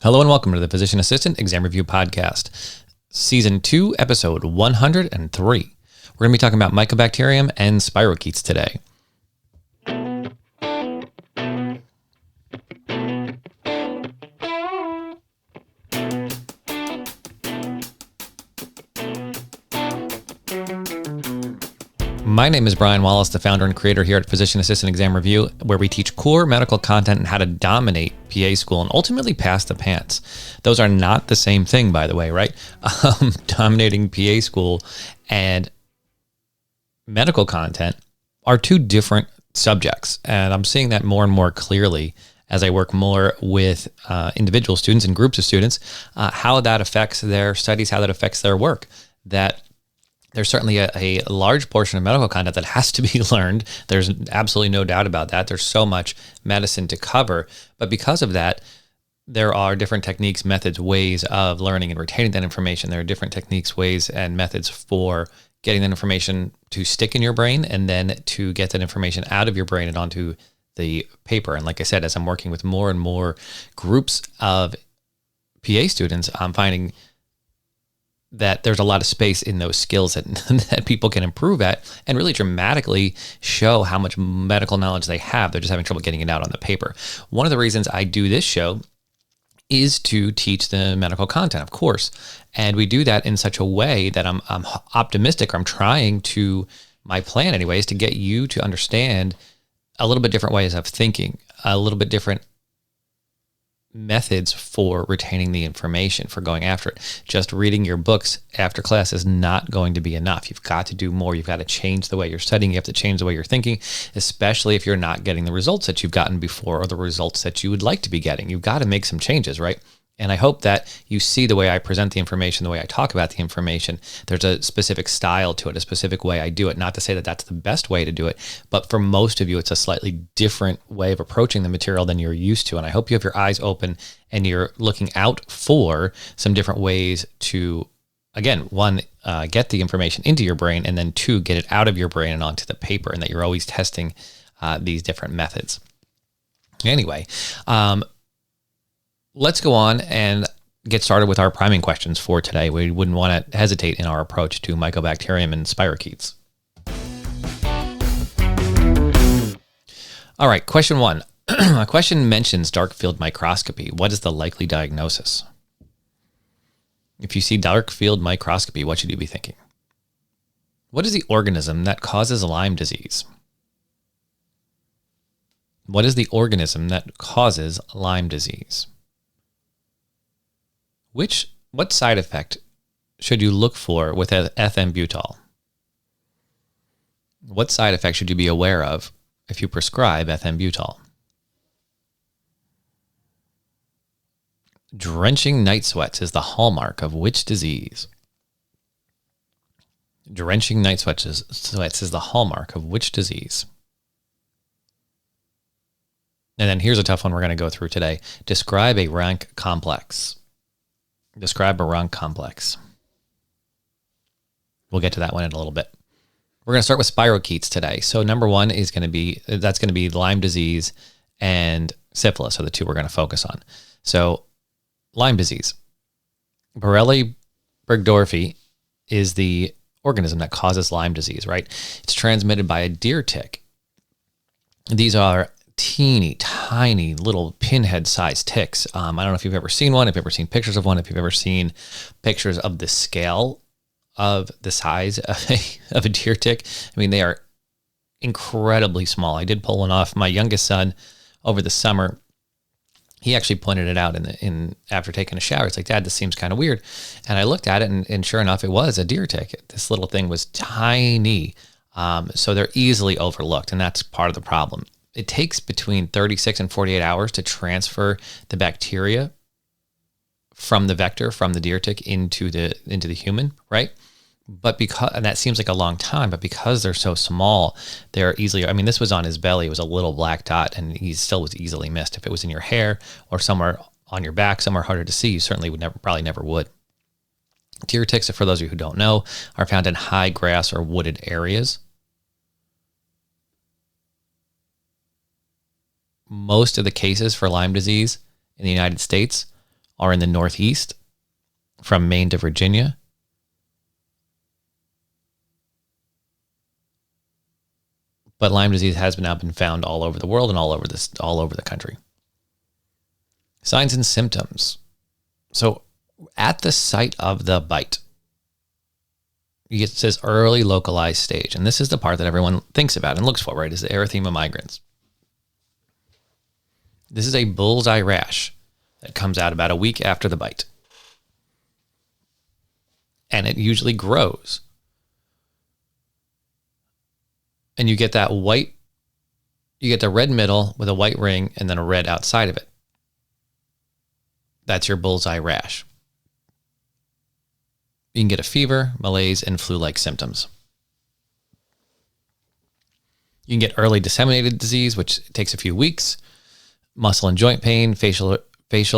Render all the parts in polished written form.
Hello and welcome to the Physician Assistant Exam Review Podcast, Season 2, Episode 103. We're going to be talking about Mycobacterium and Spirochetes today. My name is Brian Wallace, the founder and creator here at Physician Assistant Exam Review, where we teach core medical content and how to dominate PA school and ultimately pass the PANCE. Those are not the same thing, by the way, right? Dominating PA school and medical content are two different subjects. And I'm seeing that more and more clearly as I work more with individual students and groups of students, how that affects their studies, how that affects their work. That there's certainly a large portion of medical content that has to be learned. There's absolutely no doubt about that. There's so much medicine to cover. But because of that, there are different techniques, methods, ways of learning and retaining that information. There are different techniques, ways, and methods for getting that information to stick in your brain and then to get that information out of your brain and onto the paper. And like I said, as I'm working with more and more groups of PA students, I'm finding that there's a lot of space in those skills that people can improve at and really dramatically show how much medical knowledge they have. They're just having trouble getting it out on the paper. One of the reasons I do this show is to teach the medical content, of course. And we do that in such a way that I'm optimistic, or I'm trying to, my plan anyway, is to get you to understand a little bit different ways of thinking, a little bit different methods for retaining the information, for going after it. Just reading your books after class is not going to be enough. You've got to do more. You've got to change the way you're studying. You have to change the way you're thinking, especially if you're not getting the results that you've gotten before or the results that you would like to be getting. You've got to make some changes, right? And I hope that you see the way I present the information, the way I talk about the information. There's a specific style to it, a specific way I do it. Not to say that that's the best way to do it, but for most of you, it's a slightly different way of approaching the material than you're used to. And I hope you have your eyes open and you're looking out for some different ways to, again, one, get the information into your brain, and then two, get it out of your brain and onto the paper, and that you're always testing these different methods. Anyway, let's go on and get started with our priming questions for today. We wouldn't want to hesitate in our approach to Mycobacterium and Spirochetes. All right, question one. A question mentions dark field microscopy. What is the likely diagnosis? If you see dark field microscopy, what should you be thinking? What is the organism that causes Lyme disease? What is the organism that causes Lyme disease? What side effect should you look for with ethambutol? What side effect should you be aware of if you prescribe ethambutol? Drenching night sweats is the hallmark of which disease? Drenching night sweats is the hallmark of which disease? And then here's a tough one we're going to go through today. Describe a rank complex. Describe a rank complex. We'll get to that one in a little bit. We're going to start with spirochetes today. So number one is going to be Lyme disease and syphilis are the two we're going to focus on. So Lyme disease. Borrelia burgdorferi is the organism that causes Lyme disease, right? It's transmitted by a deer tick. These are teeny tiny little pinhead-sized ticks. I don't know if you've ever seen one, if you've ever seen pictures of one, if you've ever seen pictures of the scale of the size of a deer tick. I mean, they are incredibly small. I did pull one off. My youngest son over the summer, he actually pointed it out in after taking a shower. It's like, Dad, this seems kind of weird. And I looked at it, and sure enough, it was a deer tick. This little thing was tiny. So they're easily overlooked, and that's part of the problem. It takes between 36 and 48 hours to transfer the bacteria from the vector, from the deer tick into the human, right? But and that seems like a long time, but because they're so small, they're easily, I mean, this was on his belly. It was a little black dot, and he still was easily missed. If it was in your hair or somewhere on your back, somewhere harder to see, you certainly probably never would. Deer ticks, for those of you who don't know, are found in high grass or wooded areas. Most of the cases for Lyme disease in the United States are in the Northeast, from Maine to Virginia. But Lyme disease has now been found all over the world and all over the country. Signs and symptoms. So at the site of the bite, it says early localized stage. And this is the part that everyone thinks about and looks for, right? Is the erythema migrans. This is a bullseye rash that comes out about a week after the bite. And it usually grows. And you get that white, you get the red middle with a white ring and then a red outside of it. That's your bullseye rash. You can get a fever, malaise, and flu-like symptoms. You can get early disseminated disease, which takes a few weeks, muscle and joint pain, facial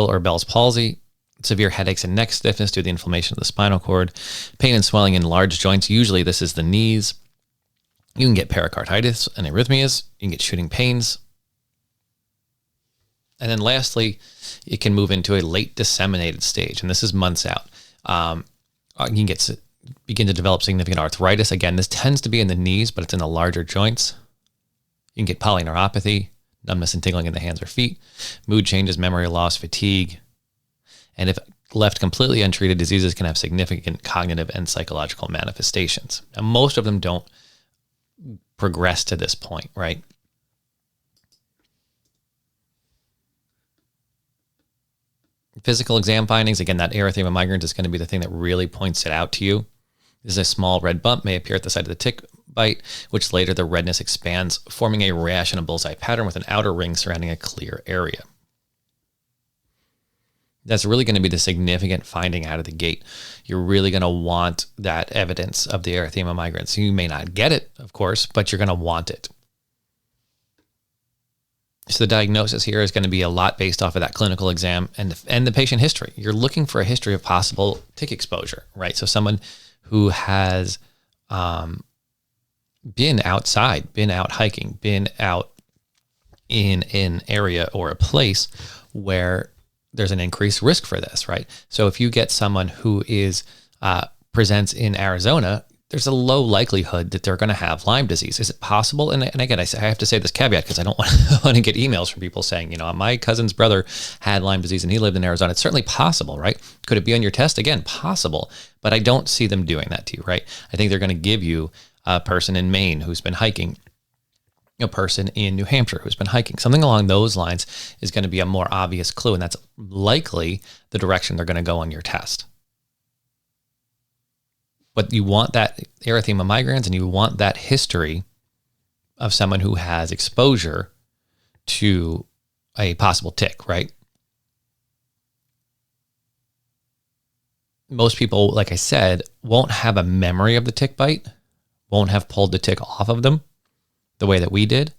or Bell's palsy, severe headaches and neck stiffness due to the inflammation of the spinal cord, pain and swelling in large joints. Usually this is the knees. You can get pericarditis and arrhythmias. You can get shooting pains. And then lastly, it can move into a late disseminated stage, and this is months out. You can begin to develop significant arthritis. Again, this tends to be in the knees, but it's in the larger joints. You can get polyneuropathy, numbness and tingling in the hands or feet, mood changes, memory loss, fatigue. And if left completely untreated, diseases can have significant cognitive and psychological manifestations. Now, most of them don't progress to this point, right? Physical exam findings, again, that erythema migrans is going to be the thing that really points it out to you. This is a small red bump may appear at the site of the tick bite, which later the redness expands, forming a rash in a bullseye pattern with an outer ring surrounding a clear area. That's really going to be the significant finding out of the gate. You're really going to want that evidence of the erythema migrans. You may not get it, of course, but you're going to want it. So the diagnosis here is going to be a lot based off of that clinical exam and the patient history. You're looking for a history of possible tick exposure, right? So someone who has been outside, been out hiking, been out in an area or a place where there's an increased risk for this, right? So if you get someone who is presents in Arizona, there's a low likelihood that they're going to have Lyme disease. Is it possible? And again, I have to say this caveat because I don't want to get emails from people saying, my cousin's brother had Lyme disease and he lived in Arizona. It's certainly possible, right? Could it be on your test? Again, possible, but I don't see them doing that to you, right? I think they're going to give you a person in Maine who's been hiking, a person in New Hampshire who's been hiking. Something along those lines is going to be a more obvious clue, and that's likely the direction they're going to go on your test. But you want that erythema migrans and you want that history of someone who has exposure to a possible tick, right? Most people, like I said, won't have a memory of the tick bite, won't have pulled the tick off of them the way that we did.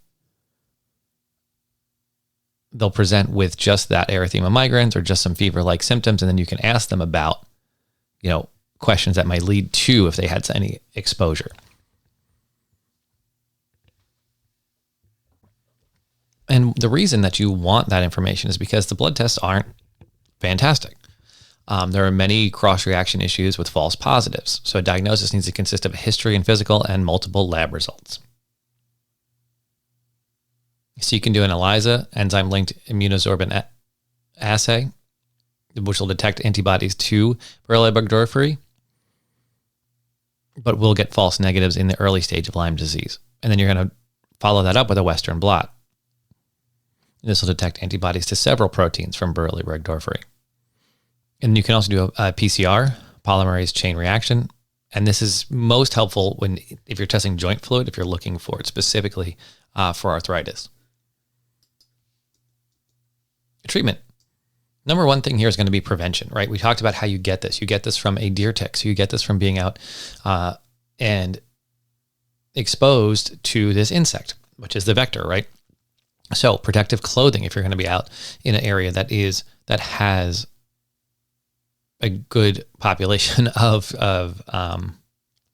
They'll present with just that erythema migrans or just some fever-like symptoms, and then you can ask them about, questions that might lead to if they had any exposure. And the reason that you want that information is because the blood tests aren't fantastic. There are many cross-reaction issues with false positives. So a diagnosis needs to consist of a history and physical and multiple lab results. So you can do an ELISA, enzyme-linked immunosorbent assay, which will detect antibodies to Borrelia burgdorferi, but will get false negatives in the early stage of Lyme disease. And then you're going to follow that up with a Western blot. This will detect antibodies to several proteins from Borrelia burgdorferi. And you can also do a PCR, polymerase chain reaction. And this is most helpful if you're testing joint fluid, if you're looking for it specifically for arthritis. Treatment. Number one thing here is going to be prevention, right? We talked about how you get this. You get this from a deer tick. So you get this from being out and exposed to this insect, which is the vector, right? So protective clothing, if you're going to be out in an area that has a good population of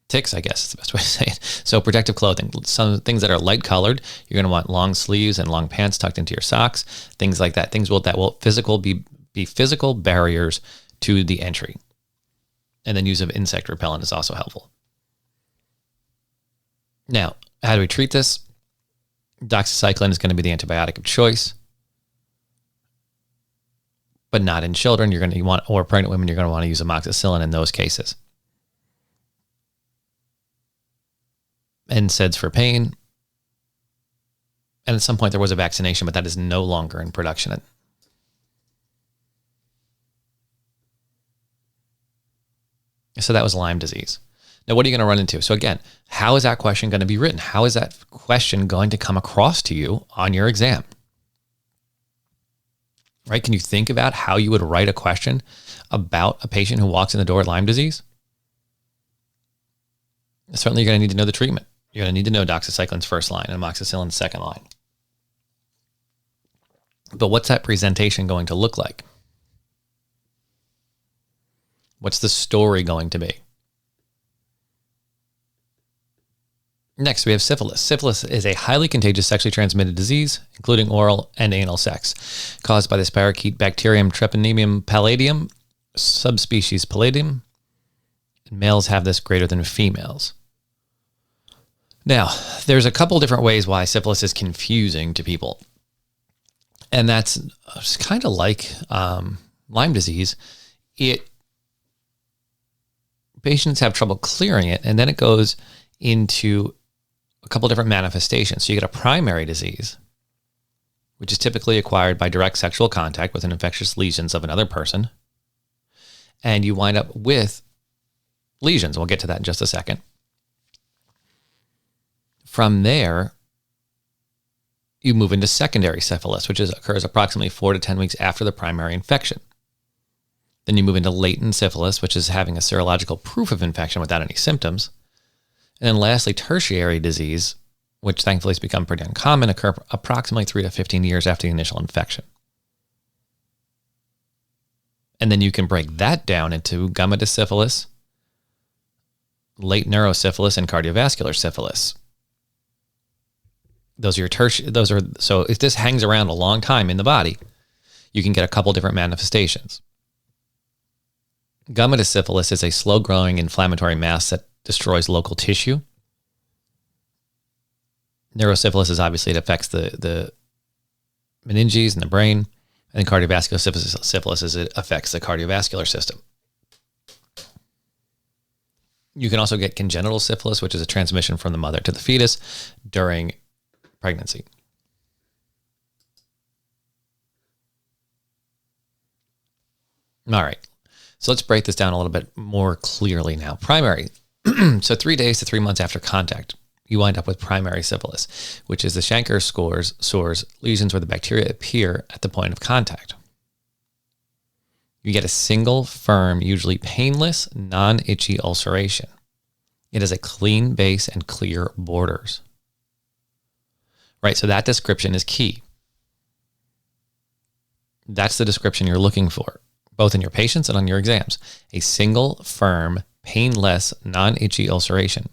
ticks, I guess is the best way to say it. So protective clothing, some things that are light colored, you're going to want long sleeves and long pants tucked into your socks, things like that. Things that will physical be be physical barriers to the entry. And then use of insect repellent is also helpful. Now, how do we treat this? Doxycycline is going to be the antibiotic of choice, but not in children. You're going to want, or pregnant women, you're going to want to use amoxicillin in those cases. NSAIDs for pain. And at some point there was a vaccination, but that is no longer in production. So that was Lyme disease. Now, what are you going to run into? So again, how is that question going to be written? How is that question going to come across to you on your exam? Right? Can you think about how you would write a question about a patient who walks in the door with Lyme disease? Certainly, you're going to need to know the treatment. You're going to need to know doxycycline's first line and amoxicillin's second line. But what's that presentation going to look like? What's the story going to be? Next, we have syphilis. Syphilis is a highly contagious sexually transmitted disease, including oral and anal sex, caused by the spirochete bacterium Treponemium palladium, subspecies palladium. Males have this greater than females. Now, there's a couple different ways why syphilis is confusing to people. And that's kind of like Lyme disease. Patients have trouble clearing it, and then it goes into a couple different manifestations. So you get a primary disease, which is typically acquired by direct sexual contact with an infectious lesions of another person. And you wind up with lesions. We'll get to that in just a second. From there, you move into secondary syphilis, which occurs approximately 4 to 10 weeks after the primary infection. Then you move into latent syphilis, which is having a serological proof of infection without any symptoms. And then lastly, tertiary disease, which thankfully has become pretty uncommon, occur approximately 3 to 15 years after the initial infection. And then you can break that down into gummadosyphilis, late neurosyphilis, and cardiovascular syphilis. Those are so if this hangs around a long time in the body, you can get a couple different manifestations. Gummadosyphilis is a slow-growing inflammatory mass that destroys local tissue. Neurosyphilis is obviously it affects the meninges and the brain, and then cardiovascular syphilis is it affects the cardiovascular system. You can also get congenital syphilis, which is a transmission from the mother to the fetus during pregnancy. All right. So let's break this down a little bit more clearly now. Primary. So 3 days to 3 months after contact, you wind up with primary syphilis, which is the chancre sores, lesions where the bacteria appear at the point of contact. You get a single, firm, usually painless, non-itchy ulceration. It has a clean base and clear borders. Right, so that description is key. That's the description you're looking for, both in your patients and on your exams. A single, firm, painless, non-itchy ulceration.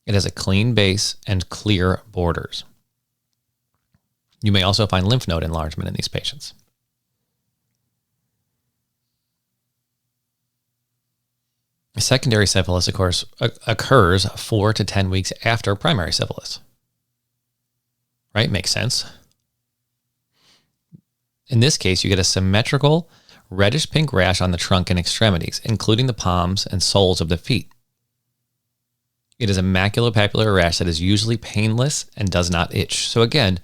It has a clean base and clear borders. You may also find lymph node enlargement in these patients. Secondary syphilis, of course, occurs 4 to 10 weeks after primary syphilis. Right? Makes sense. In this case, you get a symmetrical reddish-pink rash on the trunk and extremities, including the palms and soles of the feet. It is a maculopapular rash that is usually painless and does not itch. So again,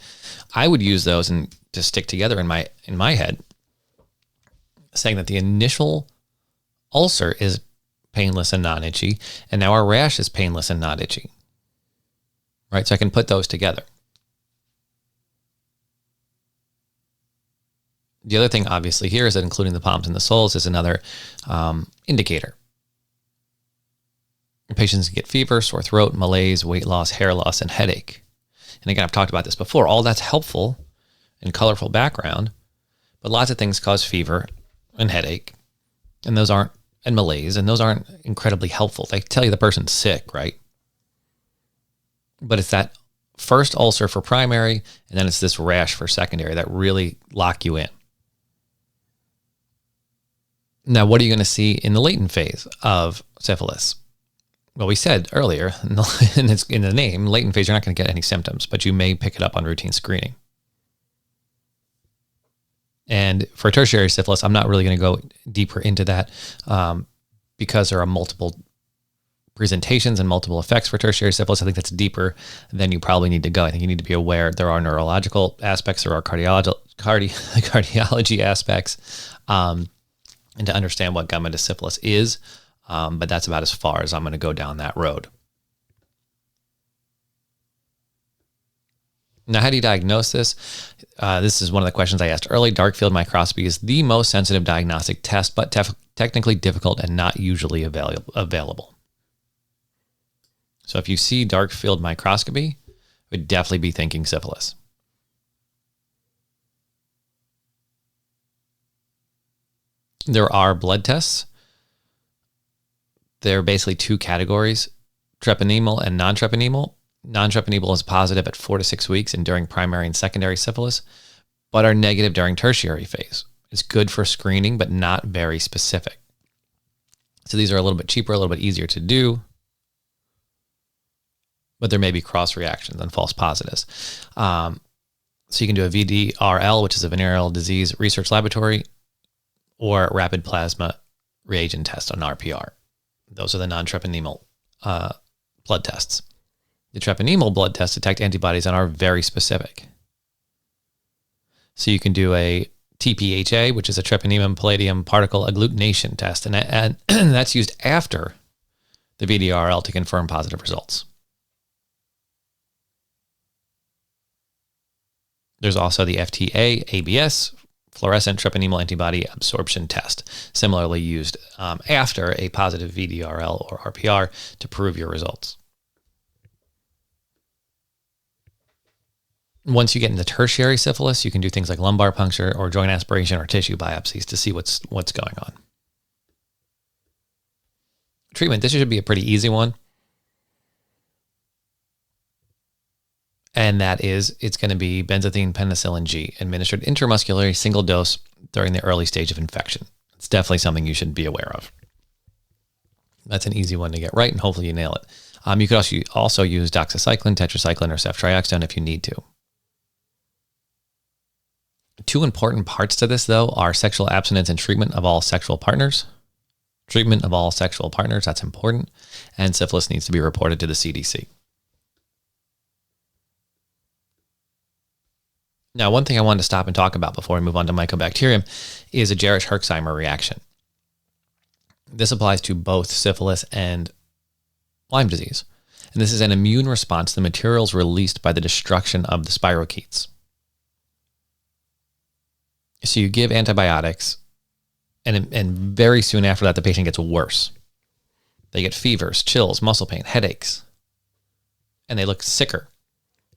I would use those and to stick together in my head, saying that the initial ulcer is painless and non-itchy, and now our rash is painless and not itchy. Right? So I can put those together. The other thing, obviously, here is that including the palms and the soles is another indicator. Patients get fever, sore throat, malaise, weight loss, hair loss, and headache. And again, I've talked about this before. All that's helpful and colorful background, but lots of things cause fever and headache, and malaise, and those aren't incredibly helpful. They tell you the person's sick, right? But it's that first ulcer for primary, and then it's this rash for secondary that really lock you in. Now, what are you going to see in the latent phase of syphilis? Well, we said earlier, in the name, latent phase, you're not going to get any symptoms, but you may pick it up on routine screening. And for tertiary syphilis, I'm not really going to go deeper into that because there are multiple presentations and multiple effects for tertiary syphilis. I think that's deeper than you probably need to go. I think you need to be aware there are neurological aspects, there are cardiology aspects, and to understand what gummatous syphilis is. But that's about as far as I'm going to go down that road. Now, how do you diagnose this? This is one of the questions I asked early. Dark field microscopy is the most sensitive diagnostic test, but technically difficult and not usually available. So if you see dark field microscopy, I would definitely be thinking syphilis. There are blood tests. There are basically two categories, treponemal and non-treponemal. Non-treponemal is positive at 4 to 6 weeks and during primary and secondary syphilis, but are negative during tertiary phase. It's good for screening, but not very specific. So these are a little bit cheaper, a little bit easier to do, but there may be cross reactions and false positives. So you can do a VDRL, which is a venereal disease research laboratory, or rapid plasma reagent test on RPR. Those are the non-treponemal blood tests. The treponemal blood tests detect antibodies and are very specific. So you can do a TPHA, which is a treponemal palladium particle agglutination test, and that's used after the VDRL to confirm positive results. There's also the FTA-ABS, fluorescent treponemal antibody absorption test, similarly used after a positive VDRL or RPR to prove your results. Once you get into tertiary syphilis, you can do things like lumbar puncture or joint aspiration or tissue biopsies to see what's going on. Treatment, this should be a pretty easy one. And that is, it's going to be benzathine penicillin G, administered intramuscularly, single dose during the early stage of infection. It's definitely something you should be aware of. That's an easy one to get right, and hopefully you nail it. You could also use doxycycline, tetracycline, or ceftriaxone if you need to. Two important parts to this, though, are sexual abstinence and treatment of all sexual partners. Treatment of all sexual partners, that's important. And syphilis needs to be reported to the CDC. Now, one thing I wanted to stop and talk about before we move on to Mycobacterium is a Jarisch-Herxheimer reaction. This applies to both syphilis and Lyme disease. And this is an immune response to the materials released by the destruction of the spirochetes. So you give antibiotics, and very soon after that, the patient gets worse. They get fevers, chills, muscle pain, headaches, and they look sicker.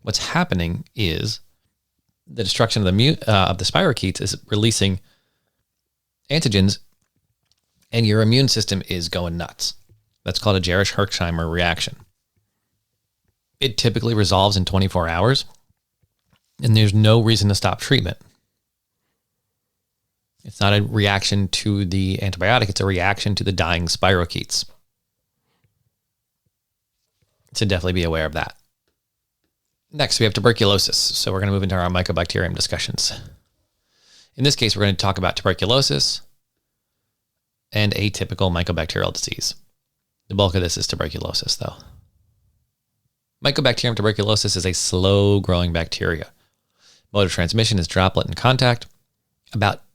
What's happening is the destruction of the spirochetes is releasing antigens, and your immune system is going nuts. That's called a Jarisch-Herxheimer reaction. It typically resolves in 24 hours, and there's no reason to stop treatment. It's not a reaction to the antibiotic, it's a reaction to the dying spirochetes. So definitely be aware of that. Next, we have tuberculosis. So we're going to move into our Mycobacterium discussions. In this case, we're going to talk about tuberculosis and atypical mycobacterial disease. The bulk of this is tuberculosis, though. Mycobacterium tuberculosis is a slow-growing bacteria. Mode of transmission is droplet and contact.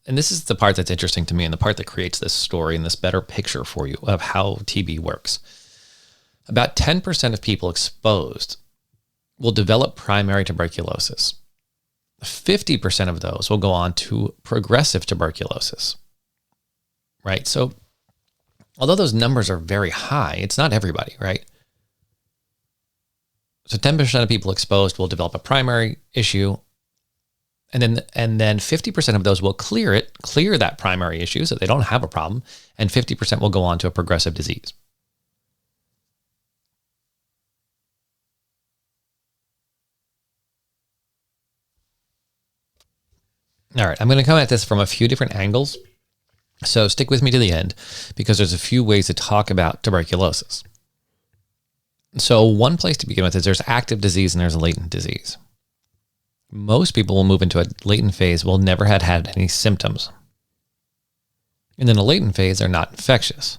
And this is the part that's interesting to me and the part that creates this story and this better picture for you of how TB works. About 10% of people exposed will develop primary tuberculosis. 50% of those will go on to progressive tuberculosis, right? So although those numbers are very high, it's not everybody, right? So 10% of people exposed will develop a primary issue, and then 50% of those will clear that primary issue so they don't have a problem, and 50% will go on to a progressive disease. All right, I'm going to come at this from a few different angles So stick with me to the end because there's a few ways to talk about tuberculosis. So one place to begin with is there's active disease and there's latent disease. Most people will move into a latent phase will never had any symptoms. And in a latent phase, they're not infectious.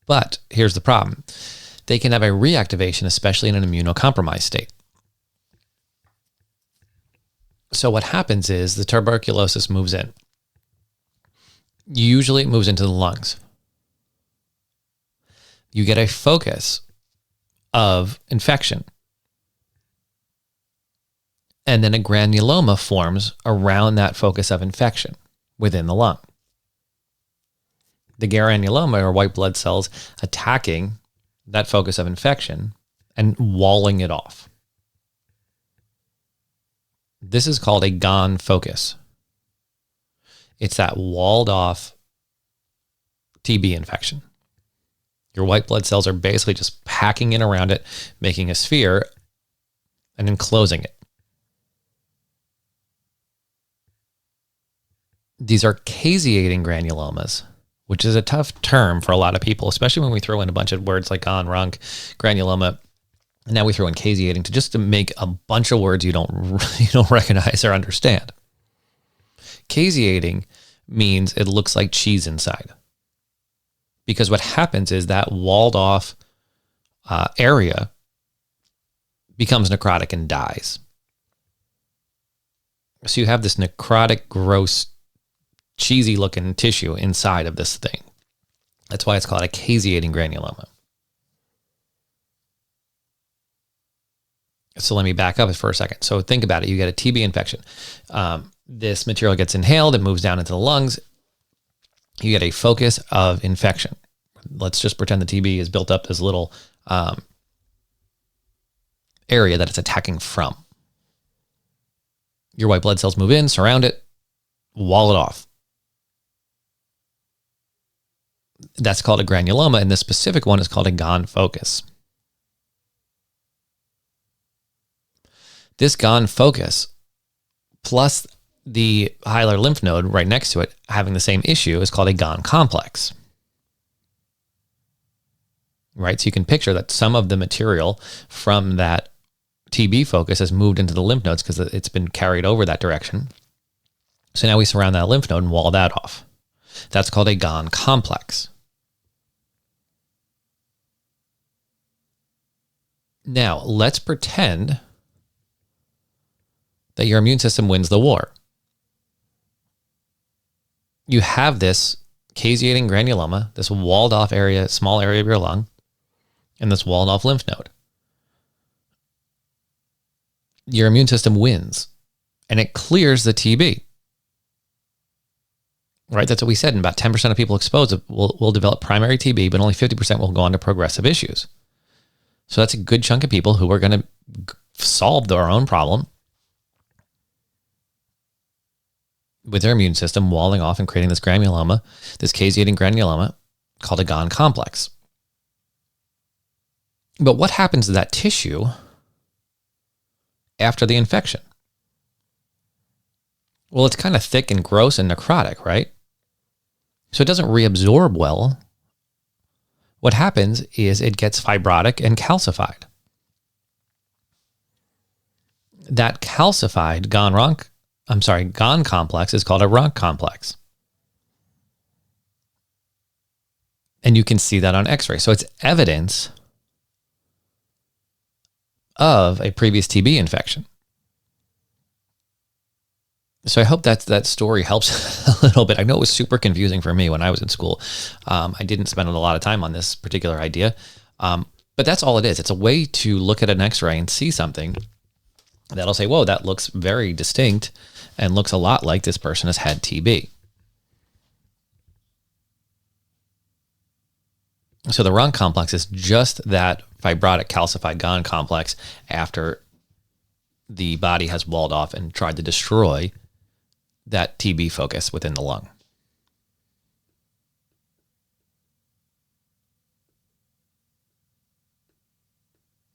But here's the problem. They can have a reactivation, especially in an immunocompromised state. So what happens is the tuberculosis moves in. Usually it moves into the lungs. You get a focus of infection. And then a granuloma forms around that focus of infection within the lung. The granuloma are white blood cells attacking that focus of infection and walling it off. This is called a gone focus. It's that walled off TB infection. Your white blood cells are basically just packing in around it, making a sphere, and enclosing it. These are caseating granulomas, which is a tough term for a lot of people, especially when we throw in a bunch of words like gone, runc, granuloma. And now we throw in caseating to make a bunch of words you don't recognize or understand. Caseating means it looks like cheese inside. Because what happens is that walled off area becomes necrotic and dies. So you have this necrotic, gross, cheesy looking tissue inside of this thing. That's why it's called a caseating granuloma. So let me back up for a second. So think about it. You get a TB infection. This material gets inhaled. It moves down into the lungs. You get a focus of infection. Let's just pretend the TB is built up this little area that it's attacking from. Your white blood cells move in, surround it, wall it off. That's called a granuloma, and this specific one is called a gone focus. This gone focus plus the hilar lymph node right next to it having the same issue is called a gone complex. Right? So you can picture that some of the material from that TB focus has moved into the lymph nodes because it's been carried over that direction. So now we surround that lymph node and wall that off. That's called a gone complex. Now, let's pretend that your immune system wins the war. You have this caseating granuloma, this walled off area, small area of your lung, and this walled off lymph node. Your immune system wins, and it clears the TB. Right? That's what we said. And about 10% of people exposed will develop primary TB, but only 50% will go on to progressive issues. So that's a good chunk of people who are going to solve their own problem with their immune system walling off and creating this granuloma, this caseating granuloma called a gone complex. But what happens to that tissue after the infection? Well, it's kind of thick and gross and necrotic, right? So it doesn't reabsorb well. What happens is it gets fibrotic and calcified. That calcified gone complex is called a runc complex. And you can see that on X-ray. So it's evidence of a previous TB infection. So I hope that story helps a little bit. I know it was super confusing for me when I was in school. I didn't spend a lot of time on this particular idea. But that's all it is. It's a way to look at an X-ray and see something that'll say, whoa, that looks very distinct and looks a lot like this person has had TB. So the runc complex is just that fibrotic calcified gone complex after the body has walled off and tried to destroy that TB focus within the lung.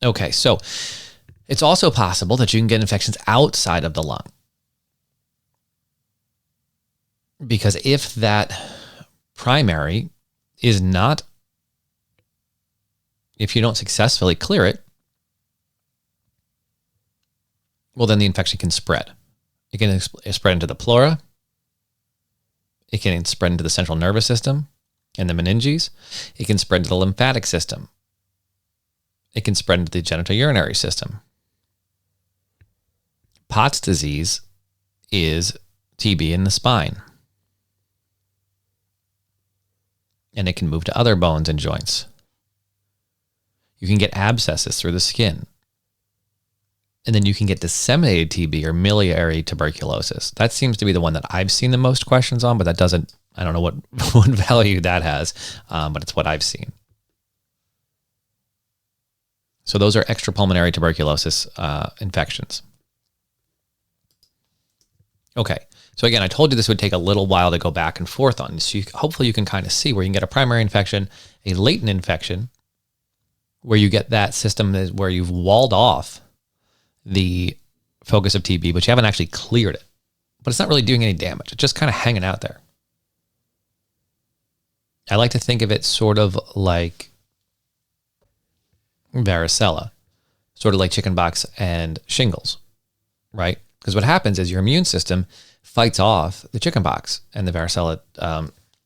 Okay, so it's also possible that you can get infections outside of the lung. Because if that primary is not, if you don't successfully clear it, well, then the infection can spread. It can spread into the pleura. It can spread into the central nervous system and the meninges. It can spread into the lymphatic system. It can spread into the genitourinary system. Pott's disease is TB in the spine. And it can move to other bones and joints. You can get abscesses through the skin. And then you can get disseminated TB or miliary tuberculosis. That seems to be the one that I've seen the most questions on, but that doesn't, I don't know what value that has, but it's what I've seen. So those are extrapulmonary tuberculosis infections. Okay, so again, I told you this would take a little while to go back and forth on. So hopefully you can kind of see where you can get a primary infection, a latent infection, where you get that system where you've walled off the focus of TB, but you haven't actually cleared it. But it's not really doing any damage. It's just kind of hanging out there. I like to think of it sort of like varicella, sort of like chickenpox and shingles, right? Because what happens is your immune system fights off the chickenpox and the varicella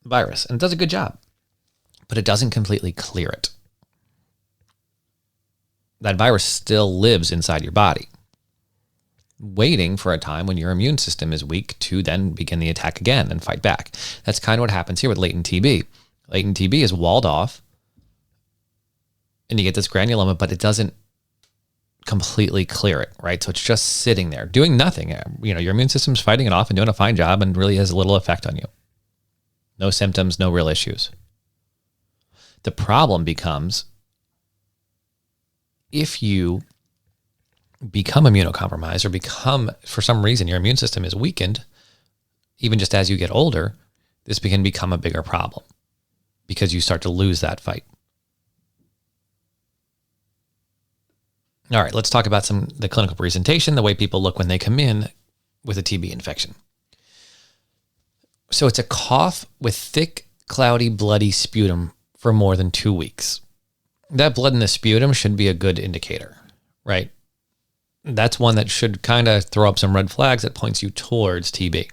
virus, and it does a good job, but it doesn't completely clear it. That virus still lives inside your body, waiting for a time when your immune system is weak to then begin the attack again and fight back. That's kind of what happens here with latent TB. Latent TB is walled off, and you get this granuloma, but it doesn't completely clear it, right? So it's just sitting there doing nothing. You know, your immune system's fighting it off and doing a fine job and really has little effect on you. No symptoms, no real issues. The problem becomes if you become immunocompromised or become, for some reason, your immune system is weakened, even just as you get older, this can become a bigger problem because you start to lose that fight. All right, let's talk about the clinical presentation, the way people look when they come in with a TB infection. So it's a cough with thick, cloudy, bloody sputum for more than 2 weeks. That blood in the sputum should be a good indicator, right? That's one that should kind of throw up some red flags that points you towards TB.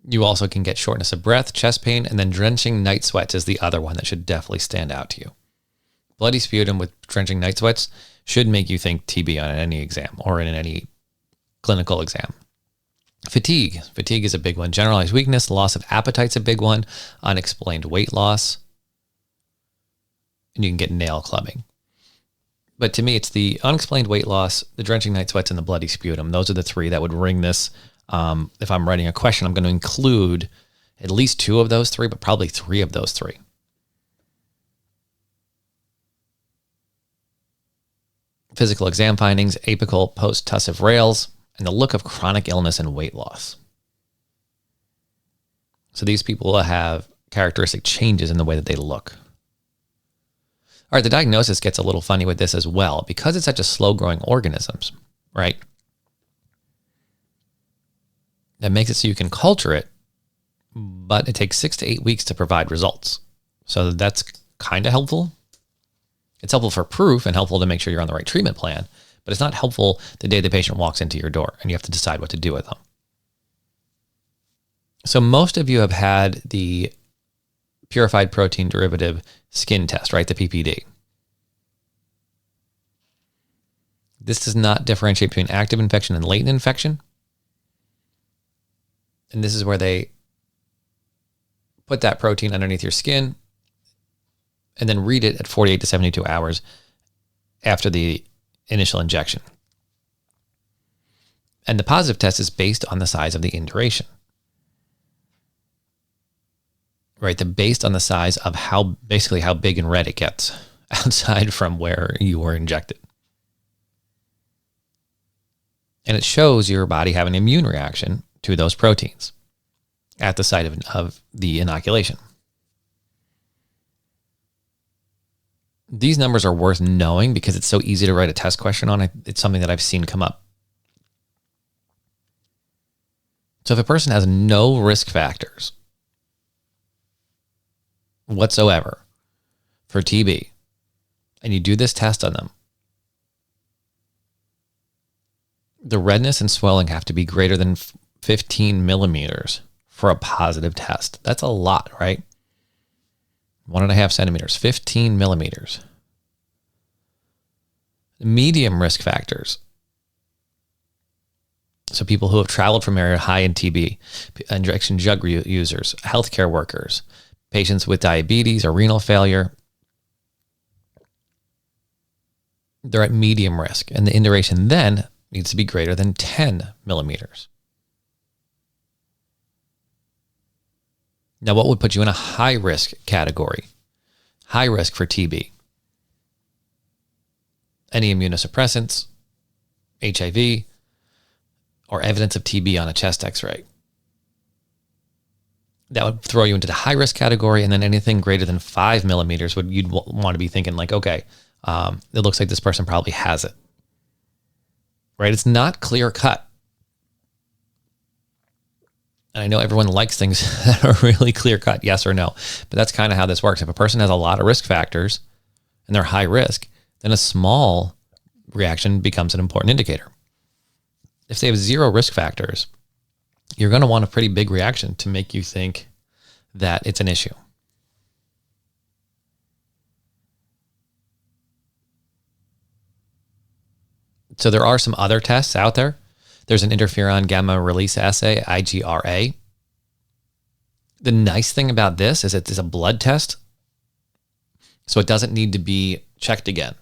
You also can get shortness of breath, chest pain, and then drenching night sweats is the other one that should definitely stand out to you. Bloody sputum with drenching night sweats should make you think TB on any exam or in any clinical exam. Fatigue. Fatigue is a big one. Generalized weakness, loss of appetite's a big one. Unexplained weight loss. And you can get nail clubbing. But to me, it's the unexplained weight loss, the drenching night sweats, and the bloody sputum. Those are the three that would ring this. If I'm writing a question, I'm going to include at least 2 of those 3, but probably 3 of those 3. Physical exam findings, apical post-tussive rales, and the look of chronic illness and weight loss. So these people will have characteristic changes in the way that they look. All right, the diagnosis gets a little funny with this as well because it's such a slow-growing organism, right? That makes it so you can culture it, but it takes 6 to 8 weeks to provide results. So that's kind of helpful. It's helpful for proof and helpful to make sure you're on the right treatment plan, but it's not helpful the day the patient walks into your door and you have to decide what to do with them. So most of you have had the purified protein derivative skin test, right? The PPD. This does not differentiate between active infection and latent infection. And this is where they put that protein underneath your skin and then read it at 48 to 72 hours after the initial injection. And the positive test is based on the size of the induration. Right, based on the size of basically how big and red it gets outside from where you were injected. And it shows your body having an immune reaction to those proteins at the site of the inoculation. These numbers are worth knowing because it's so easy to write a test question on it. It's something that I've seen come up. So if a person has no risk factors whatsoever for TB, and you do this test on them, the redness and swelling have to be greater than 15 millimeters for a positive test. That's a lot, right? 1.5 centimeters, 15 millimeters. Medium risk factors. So people who have traveled from area high in TB, injection drug users, healthcare workers, patients with diabetes or renal failure, they're at medium risk. And the induration then needs to be greater than 10 millimeters. Now, what would put you in a high risk category? High risk for TB. Any immunosuppressants, HIV, or evidence of TB on a chest x-ray. That would throw you into the high risk category, and then anything greater than 5 millimeters you'd want to be thinking like, okay, it looks like this person probably has it. Right? It's not clear cut. And I know everyone likes things that are really clear cut, yes or no, but that's kind of how this works. If a person has a lot of risk factors and they're high risk, then a small reaction becomes an important indicator. If they have zero risk factors, you're going to want a pretty big reaction to make you think that it's an issue. So there are some other tests out there. There's an interferon gamma release assay, IGRA. The nice thing about this is it's a blood test, so it doesn't need to be checked again.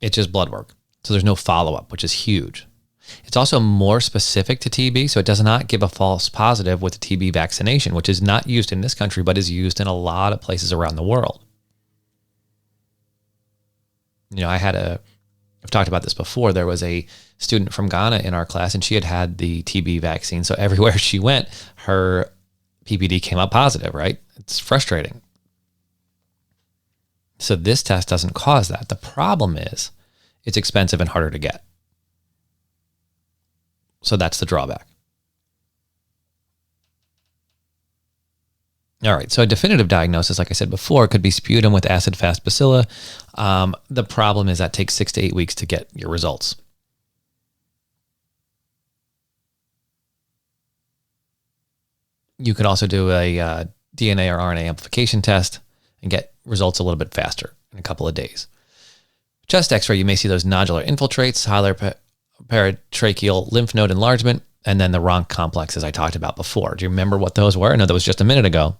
It's just blood work. So there's no follow-up, which is huge. It's also more specific to TB, so it does not give a false positive with the TB vaccination, which is not used in this country, but is used in a lot of places around the world. You know, I've talked about this before. There was a student from Ghana in our class, and she had the TB vaccine. So everywhere she went, her PPD came up positive, right? It's frustrating. So this test doesn't cause that. The problem is it's expensive and harder to get. So that's the drawback. All right, so a definitive diagnosis, like I said before, could be sputum with acid-fast bacilla. The problem is that takes 6 to 8 weeks to get your results. You could also do a DNA or RNA amplification test and get results a little bit faster in a couple of days. Chest x-ray, you may see those nodular infiltrates, hilar paratracheal lymph node enlargement, and then the Ronc complexes I talked about before. Do you remember what those were? I know that was just a minute ago.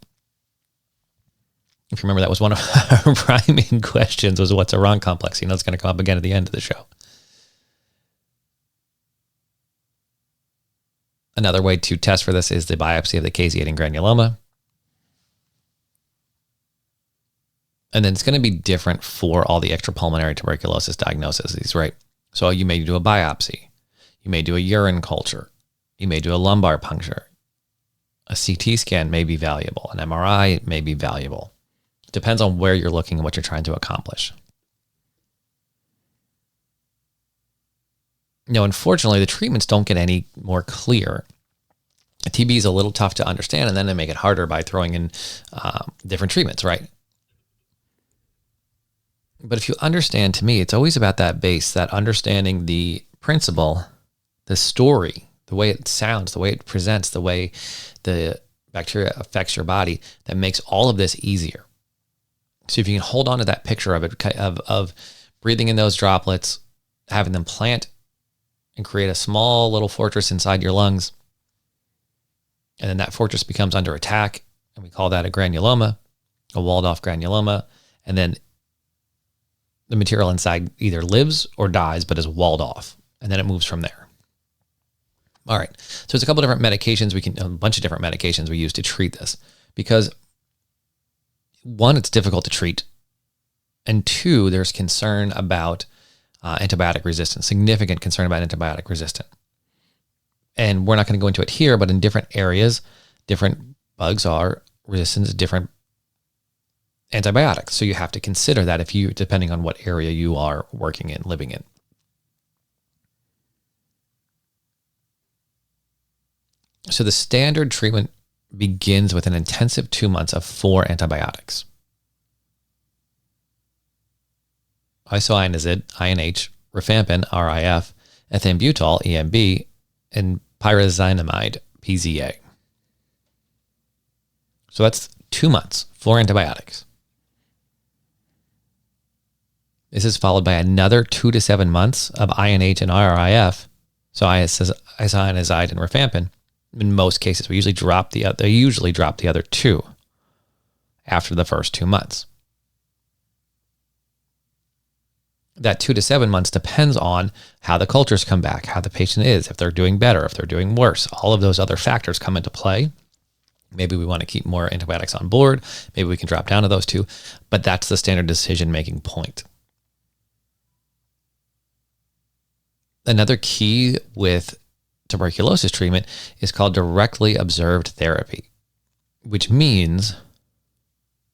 If you remember, that was one of our priming questions was what's a Ronc complex? You know, it's going to come up again at the end of the show. Another way to test for this is the biopsy of the caseating granuloma. And then it's going to be different for all the extrapulmonary tuberculosis diagnoses, right? So you may do a biopsy. You may do a urine culture. You may do a lumbar puncture. A CT scan may be valuable. An MRI may be valuable. Depends on where you're looking and what you're trying to accomplish. Now, unfortunately, the treatments don't get any more clear. TB is a little tough to understand, and then they make it harder by throwing in different treatments, right? But if you understand, to me, it's always about that base, that understanding the principle, the story, the way it sounds, the way it presents, the way the bacteria affects your body, that makes all of this easier. So if you can hold on to that picture of it, of breathing in those droplets, having them plant and create a small little fortress inside your lungs, and then that fortress becomes under attack, and we call that a granuloma, a walled-off granuloma, and then the material inside either lives or dies, but is walled off, and then it moves from there. All right, so there's a couple different medications a bunch of different medications we use to treat this, because one, it's difficult to treat, and two, there's concern about antibiotic resistance, significant concern about antibiotic resistance. And we're not going to go into it here, but in different areas, different bugs are resistant to different antibiotics. So you have to consider that depending on what area you are working in, living in. So the standard treatment begins with an intensive 2 months of 4 antibiotics. Isoniazid, INH, rifampin, RIF, ethambutol, EMB, and pyrazinamide, PZA. So that's 2 months, 4 antibiotics. This is followed by another 2 to 7 months of INH and RIF, so isoniazid and rifampin. In most cases, they usually drop the other 2 after the first 2 months. That 2 to 7 months depends on how the cultures come back, how the patient is, if they're doing better, if they're doing worse. All of those other factors come into play. Maybe we want to keep more antibiotics on board. Maybe we can drop down to those 2, but that's the standard decision-making point. Another key with tuberculosis treatment is called directly observed therapy, which means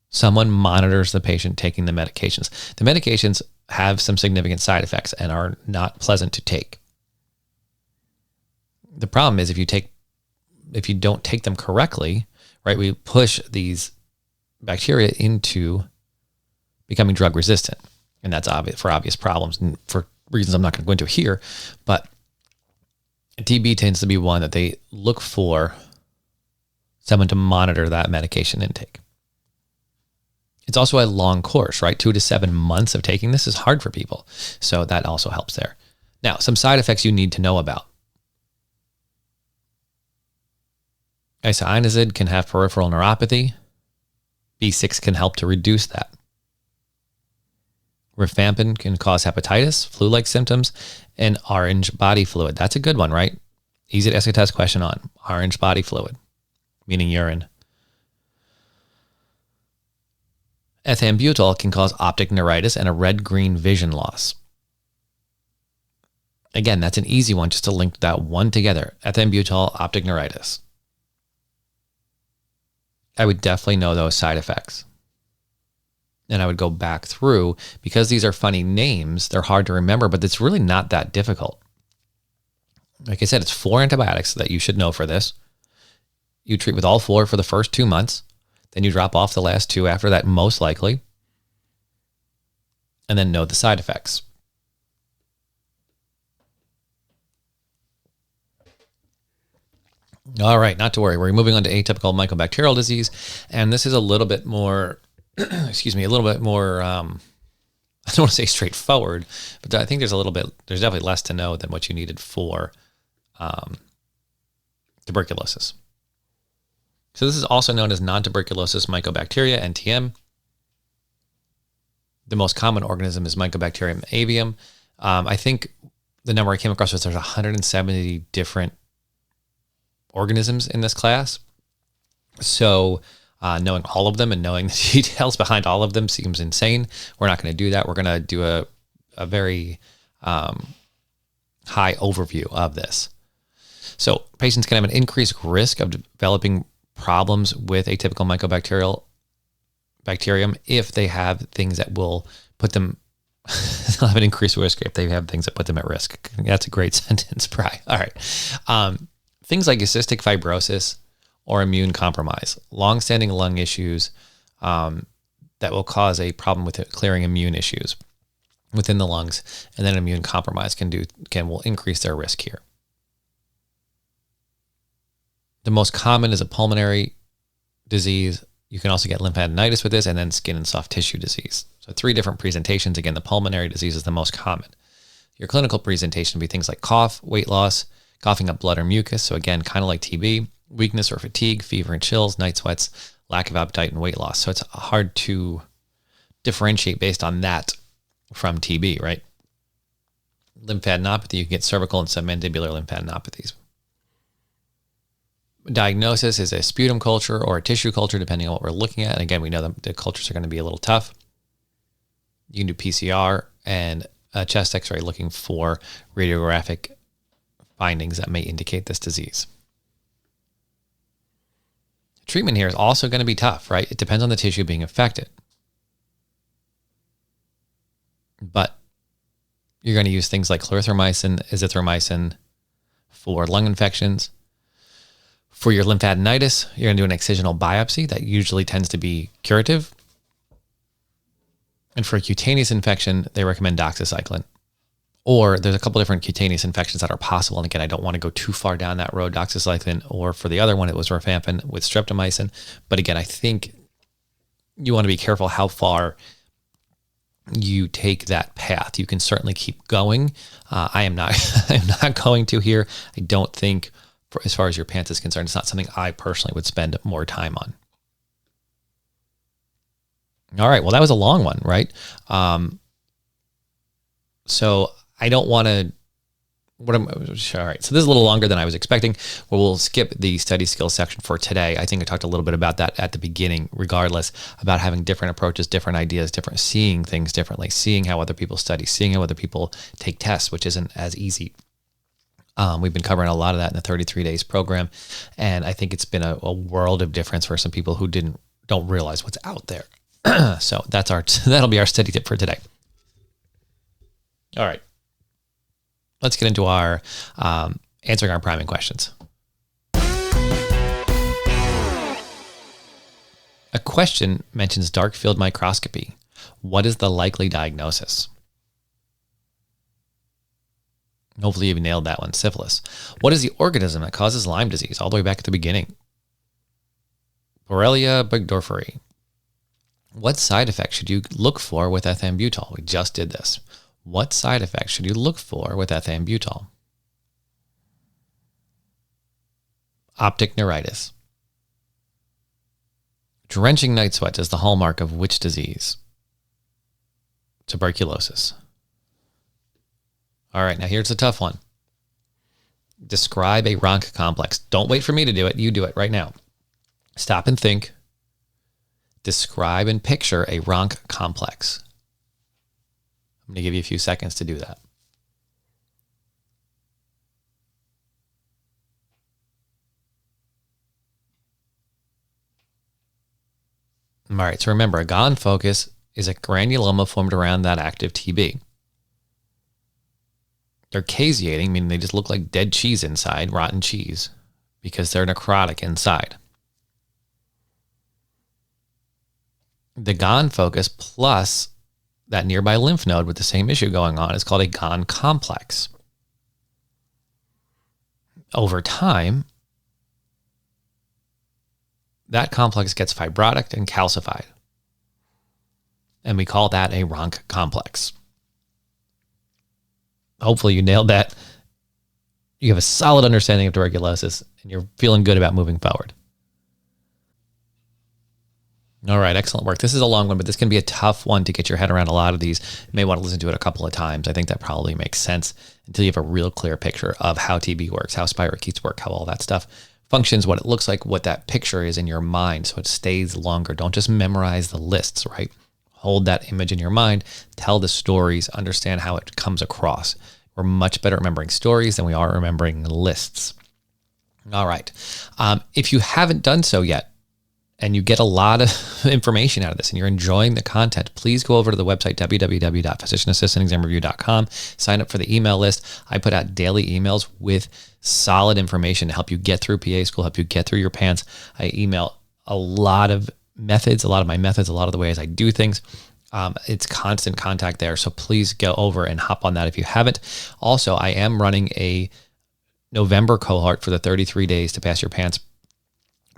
someone monitors the patient taking the medications. The medications have some significant side effects and are not pleasant to take. The problem is if you don't take them correctly, right, we push these bacteria into becoming drug resistant. And that's obvious for obvious problems and for reasons I'm not going to go into here. But TB tends to be one that they look for someone to monitor that medication intake. It's also a long course, right? 2 to 7 months of taking this is hard for people. So that also helps there. Now, some side effects you need to know about. Isoniazid can have peripheral neuropathy. B6 can help to reduce that. Rifampin can cause hepatitis, flu-like symptoms, and orange body fluid. That's a good one, right? Easy to ask a test question on. Orange body fluid, meaning urine. Ethambutol can cause optic neuritis and a red-green vision loss. Again, that's an easy one just to link that one together. Ethambutol, optic neuritis. I would definitely know those side effects. And I would go back through, because these are funny names, they're hard to remember, but it's really not that difficult. Like I said, it's 4 antibiotics that you should know for this. You treat with all 4 for the first 2 months. Then you drop off the last 2 after that, most likely. And then know the side effects. All right, not to worry. We're moving on to atypical mycobacterial disease. And this is a little bit more, I don't want to say straightforward, but I think there's definitely less to know than what you needed for tuberculosis. So this is also known as non-tuberculosis mycobacteria, NTM. The most common organism is Mycobacterium avium. I think the number I came across was there's 170 different organisms in this class. So knowing all of them and knowing the details behind all of them seems insane. We're not going to do that. We're going to do a very high overview of this. So patients can have an increased risk of developing problems with atypical mycobacterial bacterium if they have things that will put them, they'll have an increased risk if they have things that put them at risk. That's a great sentence, Bri. All right. Things like cystic fibrosis or immune compromise, long-standing lung issues that will cause a problem with clearing immune issues within the lungs, and then immune compromise will increase their risk here. The most common is a pulmonary disease. You can also get lymphadenitis with this, and then skin and soft tissue disease. So 3 different presentations. Again, the pulmonary disease is the most common. Your clinical presentation would be things like cough, weight loss, coughing up blood or mucus. So again, kind of like TB, weakness or fatigue, fever and chills, night sweats, lack of appetite, and weight loss. So it's hard to differentiate based on that from TB, right? Lymphadenopathy, you can get cervical and submandibular lymphadenopathies. Diagnosis is a sputum culture or a tissue culture, depending on what we're looking at. And again, we know the cultures are going to be a little tough. You can do PCR and a chest x-ray looking for radiographic findings that may indicate this disease. Treatment here is also going to be tough, right? It depends on the tissue being affected. But you're going to use things like clarithromycin, azithromycin for lung infections. For your lymphadenitis, you're going to do an excisional biopsy. That usually tends to be curative. And for a cutaneous infection, they recommend doxycycline. Or there's a couple different cutaneous infections that are possible. And again, I don't want to go too far down that road, doxycycline, or for the other one, it was rifampin with streptomycin. But again, I think you want to be careful how far you take that path. You can certainly keep going. I am not, I'm not going to here. I don't think, as far as your PANCE is concerned, it's not something I personally would spend more time on. All right. Well, that was a long one, right? So I don't want to, all right. So this is a little longer than I was expecting. Well, we'll skip the study skills section for today. I think I talked a little bit about that at the beginning, regardless, about having different approaches, different ideas, seeing things differently, seeing how other people study, seeing how other people take tests, which isn't as easy. We've been covering a lot of that in the 33 days program. And I think it's been a world of difference for some people who don't realize what's out there. So that'll be our study tip for today. All right. Let's get into our answering our priming questions. A question mentions dark field microscopy. What is the likely diagnosis? Hopefully you've nailed that one. Syphilis. What is the organism that causes Lyme disease? All the way back at the beginning. Borrelia burgdorferi. What side effects should you look for with ethambutol? We just did this. What side effects should you look for with ethambutol? Optic neuritis. Drenching night sweat is the hallmark of which disease? Tuberculosis. All right, now here's a tough one. Describe a Ronc complex. Don't wait for me to do it. You do it right now. Stop and think. Describe and picture a Ronc complex. I'm going to give you a few seconds to do that. All right, so remember, a Gone focus is a granuloma formed around that active TB. They're caseating, meaning they just look like dead cheese inside, rotten cheese, because they're necrotic inside. The Gone focus plus that nearby lymph node with the same issue going on is called a Gone complex. Over time, that complex gets fibrotic and calcified. And we call that a Ronc complex. Hopefully you nailed that. You have a solid understanding of tuberculosis and you're feeling good about moving forward. All right, excellent work. This is a long one, but this can be a tough one to get your head around. A lot of these, you may want to listen to it a couple of times. I think that probably makes sense until you have a real clear picture of how TB works, how spirochetes work, how all that stuff functions, what it looks like, what that picture is in your mind so it stays longer. Don't just memorize the lists, right? Hold that image in your mind, tell the stories, understand how it comes across. We're much better at remembering stories than we are remembering lists. All right. If you haven't done so yet, and you get a lot of information out of this and you're enjoying the content, please go over to the website, www.physicianassistantexamreview.com. Sign up for the email list. I put out daily emails with solid information to help you get through PA school, help you get through your PANCE. I email a lot of methods, a lot of my methods, a lot of the ways I do things. It's constant contact there. So please go over and hop on that if you haven't. Also, I am running a November cohort for the 33 days to pass your PANCE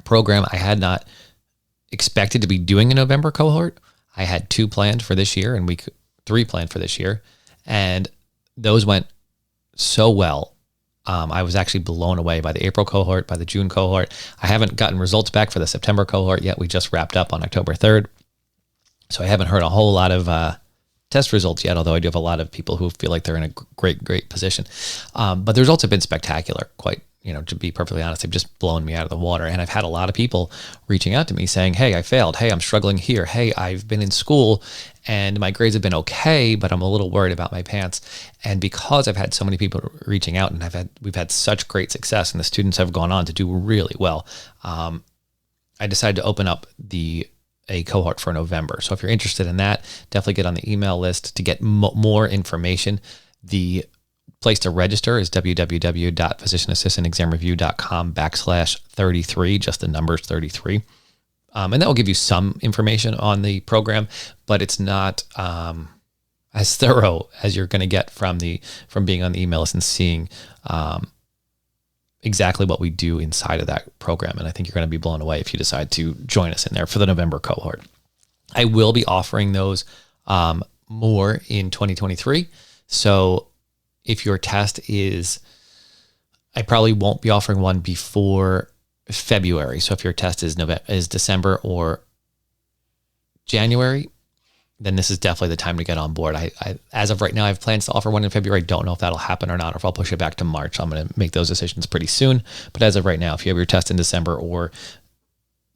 program. I had not expected to be doing a November cohort. I had 2 planned for this year and 3 planned for this year. And those went so well. I was actually blown away by the April cohort, by the June cohort. I haven't gotten results back for the September cohort yet. We just wrapped up on October 3rd. So I haven't heard a whole lot of test results yet, although I do have a lot of people who feel like they're in a great position. But the results have been spectacular, to be perfectly honest. They've just blown me out of the water. And I've had a lot of people reaching out to me saying, hey, I failed. Hey, I'm struggling here. Hey, I've been in school and my grades have been okay, but I'm a little worried about my PANCE. And because I've had so many people reaching out and we've had such great success and the students have gone on to do really well, I decided to open up a cohort for November. So if you're interested in that, definitely get on the email list to get more information. The place to register is www.physicianassistantexamreview.com/33, just the numbers 33. And that will give you some information on the program, but it's not as thorough as you're going to get from being on the email list and seeing exactly what we do inside of that program. And I think you're going to be blown away if you decide to join us in there for the November cohort. I will be offering those more in 2023. So if your test I probably won't be offering one before February. So if your test is December or January, then this is definitely the time to get on board. I as of right now, I have plans to offer one in February. I don't know if that'll happen or not, or if I'll push it back to March. I'm going to make those decisions pretty soon. But as of right now, if you have your test in December or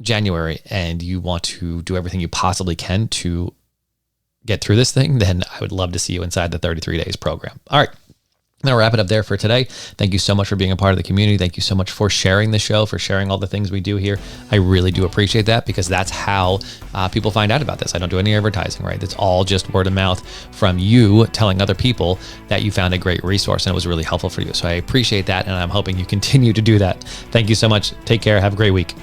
January and you want to do everything you possibly can to get through this thing, then I would love to see you inside the 33 days program. All right. I'm going to wrap it up there for today. Thank you so much for being a part of the community. Thank you so much for sharing the show, for sharing all the things we do here. I really do appreciate that, because that's how people find out about this. I don't do any advertising, right? It's all just word of mouth from you telling other people that you found a great resource and it was really helpful for you. So I appreciate that, and I'm hoping you continue to do that. Thank you so much. Take care. Have a great week.